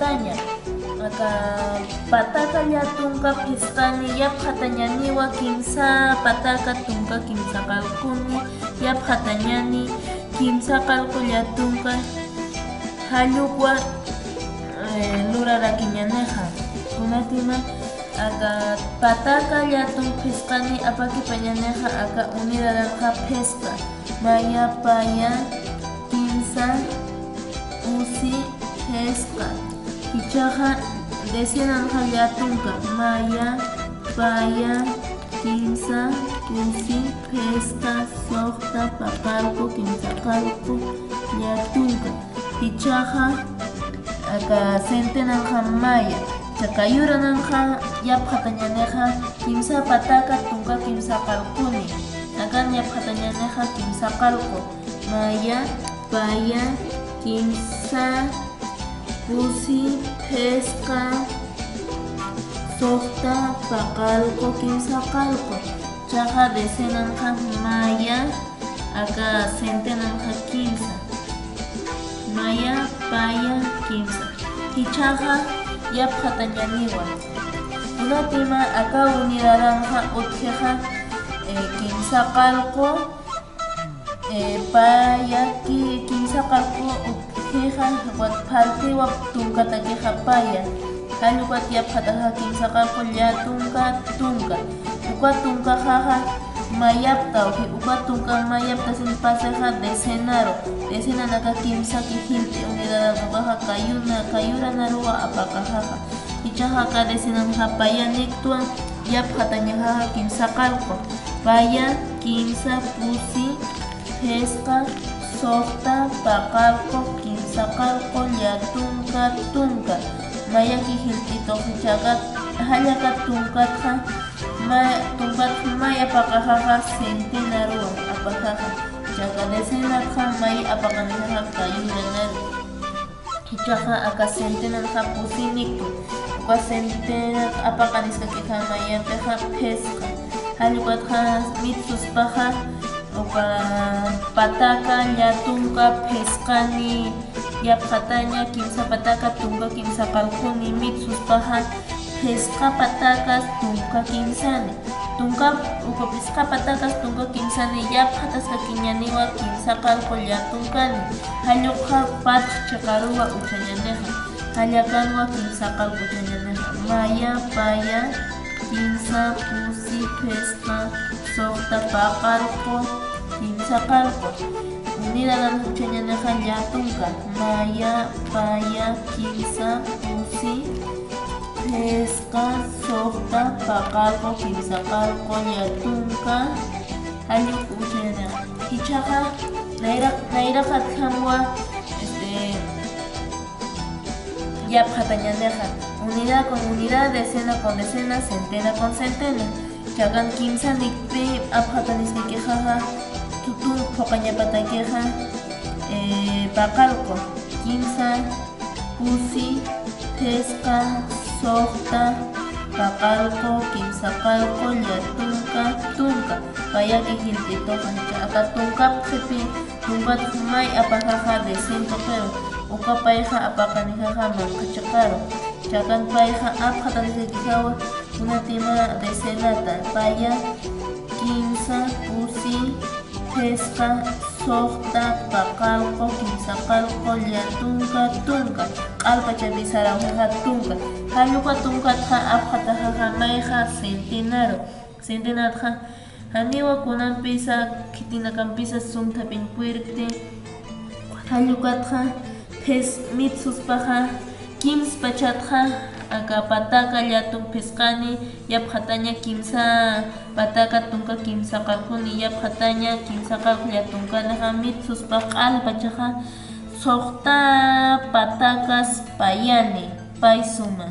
pataña aka pataka llatunka pisqani yapqatañaniwa kimsa pataka tunka kimsa qalquni yapqatañani kimsa qalqu llatunka hallukwa lurarakiñaneja kunatima aka pataka llatun pisqani apakipañaneja aka unidadanja pesca maya paya kimsa usi pesca ichaja decenanja llatunka maya paya kimsa usi pesca soqta paqarqu kimsa qalqu llatunka ichaja aka centenanja maya chakayurananja yapqatañaneja kimsa pataka tunka kimsa qalquni akan yapqatañaneja kimsa qalqu maya paya kimsa usi pesca soqta paqarqu kimsa qalqu chaja decenanja maya aka centenanja kimsa maya paya kimsa ichaja yapqatañaniwa kunatima aka unidadanja utjeja kimsa qalqu paya kimsa qalqu utjeja partiwa tunkatakeja paya hallukata yapqataja kimsa qalqu llatunka tunka uka tunkajaja mayapta uka tunka mayapta sin paseja decenanaka kimsa kijilti unidadanja kayuranaruwa apakajaja ichaja ka decenanja paya niktuan yapqatañajaja kimsa qalqu paya kimsa pusi pesca soqta paqarqu kimsa qalqu llatunka tunka maya kijiltitoja chaqa hallaka tunkatja maya apaqajaja centenaruwan apakaja chaqa decenatja maya apaqanijaja kayuranaru ichaja aka centenanja pusi niktu uka centenat apaqanisqakiqa mayapiqa pesca hallukatja mitsuspaja uka pataka llatunka pesqani yapqataña kimsa pataka tunka kimsa qalquni mitsuspaja pesca patakas tunka kimsani tunka uka pesca patakas tunka kimsani yapqatasqakiñaniwa kimsa qalqu llatunkani hallukqa pataq chaqaruwa uchañaneja hallakanwa kimsa qalqu uchañaneja maya paya kimsa pusi pesca soqta paqarqu kimsa qalqu unidadanja uchañaneja llatunka maya paya kimsa pusi pesca soqta paqarqu kimsa qalqu llatunka halluk'u uchañaneja ichaja nayraqatjanwa yapqatañaneja unidad con unidad, decena con decena, centena con centena chakan kimsa nikpi apqatanisqakiqa tutun phoqañapatakiqa paqarqu kimsa pusi pesca soqta paqarqu kimsa qalqu llatunka tunka payaki hiltitoqa aka tunkapqipi tunkata may apaqaqa decento pero uka payqa apaqanijaqa manqachaqaru chakan payqa apqatanisqakiqa unatima decenata paya kimsa pusi pesca soqta paqarqu kimsa qalqu llatunka tunka q'alpachapi sarawjaqa tunka hallukqa tunkatqa apqatajaqa mayqa centenatqa haniwa kunanpisa kitinakanpisa suntapin puirqtin hallukatqa mitsuspaqa kimspachatqa aka pataka llatun pisqani yapqataña kimsa pataka tunka kimsa qalquni yapqataña kimsa qalqu llatunkanaqa mitsuspa q'alpachaqa soqta patakas payani pay suma